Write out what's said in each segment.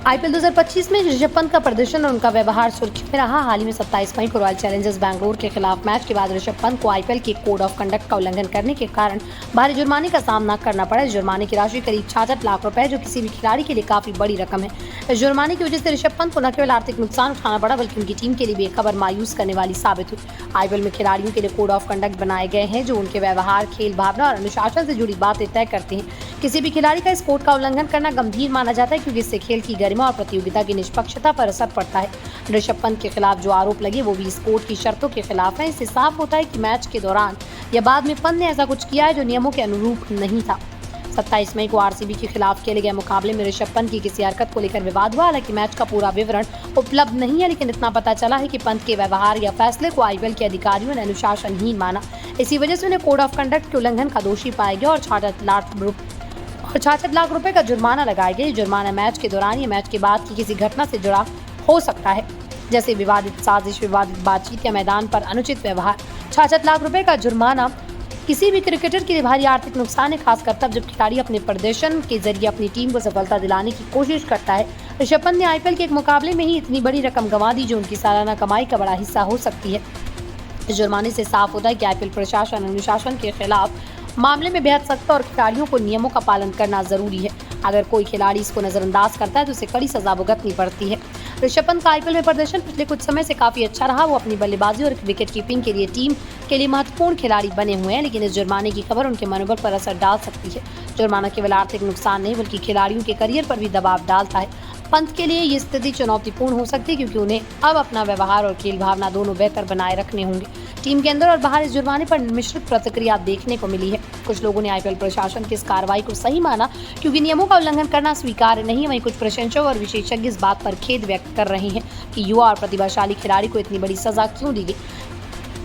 IPL 2025 में ऋषभ पंत का प्रदर्शन और उनका व्यवहार सुर्खियों में रहा। हाल ही में 27 मई को रॉयल चैलेंजर्स बैंगलोर के खिलाफ मैच के बाद ऋषभ पंत को आईपीएल के कोड ऑफ कंडक्ट का उल्लंघन करने के कारण भारी जुर्माने का सामना करना पड़ा। इस जुर्माने की राशि करीब 66 लाख रुपए, जो किसी भी खिलाड़ी के लिए काफी बड़ी रकम है। इस जुर्माने की वजह से ऋषभ पंत को न केवल आर्थिक नुकसान उठाना पड़ा, बल्कि उनकी टीम के लिए भी एक खबर मायूस करने वाली साबित हुई। आईपीएल में खिलाड़ियों के लिए कोड ऑफ कंडक्ट बनाए गए हैं, जो उनके व्यवहार, खेल भावना और अनुशासन से जुड़ी बातें तय करते हैं। किसी भी खिलाड़ी का इस कोड का उल्लंघन करना गंभीर माना जाता है, क्योंकि इससे खेल की गरिमा और प्रतियोगिता की निष्पक्षता पर असर पड़ता है। ऋषभ पंत के खिलाफ जो आरोप लगे वो भी इस कोड की शर्तों के खिलाफ है। इससे साफ होता है कि मैच के दौरान या बाद में पंत ने ऐसा कुछ किया है जो नियमों के अनुरूप नहीं था। 27 मई को आरसीबी के खिलाफ खेले गए मुकाबले में ऋषभ पंत की किसी हरकत को लेकर विवाद हुआ। हालांकि मैच का पूरा विवरण उपलब्ध नहीं है, लेकिन इतना पता चला है कि पंत के व्यवहार या फैसले को आईपीएल के अधिकारियों ने अनुशासनहीन माना। इसी वजह से उन्हें कोड ऑफ कंडक्ट के उल्लंघन का दोषी पाया गया और 66 लाख रुपए का जुर्माना लगाया गया। जुर्माना मैच के दौरान या मैच के बाद की किसी घटना से जुड़ा हो सकता है, जैसे विवादित साजिश, विवादित बातचीत या मैदान पर अनुचित व्यवहार। 66 लाख रुपए का जुर्माना किसी भी क्रिकेटर के लिए भारी आर्थिक नुकसान है, खासकर तब जब खिलाड़ी अपने प्रदर्शन के जरिए अपनी टीम को सफलता दिलाने की कोशिश करता है। ऋषभ पंत ने आईपीएल के एक मुकाबले में ही इतनी बड़ी रकम गंवा दी, जो उनकी सालाना कमाई का बड़ा हिस्सा हो सकती है। इस जुर्माने से साफ होता है कि आईपीएल प्रशासन अनुशासन के खिलाफ मामले में बेहद सख्त और खिलाड़ियों को नियमों का पालन करना जरूरी है। अगर कोई खिलाड़ी इसको नजरअंदाज करता है तो उसे कड़ी सजा भुगतनी पड़ती है। ऋषभ पंत का आईपीएल में प्रदर्शन पिछले कुछ समय से काफी अच्छा रहा। वो अपनी बल्लेबाजी और विकेट कीपिंग के लिए टीम के लिए महत्वपूर्ण खिलाड़ी बने हुए हैं, लेकिन इस जुर्माने की खबर उनके मनोबल पर असर डाल सकती है। जुर्माना केवल आर्थिक नुकसान नहीं, बल्कि खिलाड़ियों के करियर पर भी दबाव डालता है। पंत के लिए ये स्थिति चुनौतीपूर्ण हो सकती है, क्योंकि उन्हें अब अपना व्यवहार और खेल भावना दोनों बेहतर बनाए रखने होंगे। टीम के अंदर और बाहर इस जुर्माने पर मिश्रित प्रतिक्रिया देखने को मिली है। कुछ लोगों ने आईपीएल प्रशासन की इस कार्रवाई को सही माना, क्योंकि नियमों का उल्लंघन करना स्वीकार्य नहीं है। वहीं कुछ प्रशंसक और विशेषज्ञ इस बात पर खेद व्यक्त कर रहे हैं कि युवा और प्रतिभाशाली खिलाड़ी को इतनी बड़ी सजा क्यों दी गई।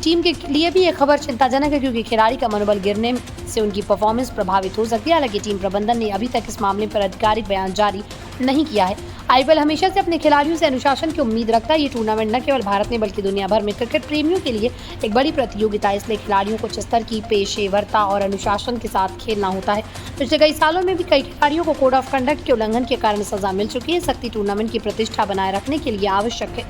टीम के लिए भी ये खबर चिंताजनक है, क्योंकि खिलाड़ी का मनोबल गिरने से उनकी परफॉर्मेंस प्रभावित हो सकती है। हालांकि टीम प्रबंधन ने अभी तक इस मामले पर आधिकारिक बयान जारी नहीं किया है। आईपीएल हमेशा से अपने खिलाड़ियों से अनुशासन की उम्मीद रखता है। ये टूर्नामेंट न केवल भारत में बल्कि दुनिया भर में क्रिकेट प्रेमियों के लिए एक बड़ी प्रतियोगिता है, इसलिए खिलाड़ियों को उच्च स्तर की पेशेवरता और अनुशासन के साथ खेलना होता है। पिछले कई सालों में भी कई खिलाड़ियों को कोड ऑफ कंडक्ट के उल्लंघन के कारण सजा मिल चुकी है। सख्ती टूर्नामेंट की प्रतिष्ठा बनाए रखने के लिए आवश्यक है।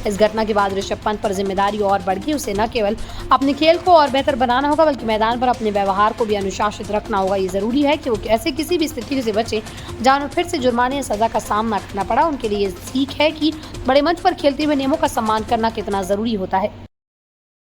इस घटना के बाद ऋषभ पंत पर जिम्मेदारी और बढ़ गई। उसे न केवल अपने खेल को और बेहतर बनाना होगा, बल्कि मैदान पर अपने व्यवहार को भी अनुशासित रखना होगा। ये जरूरी है कि वो ऐसे किसी भी स्थिति से बचे जहां उन्हें फिर से जुर्माने या सजा का सामना करना पड़ा। उनके लिए सीख है कि बड़े मंच पर खेलते हुए नियमों का सम्मान करना कितना जरूरी होता है।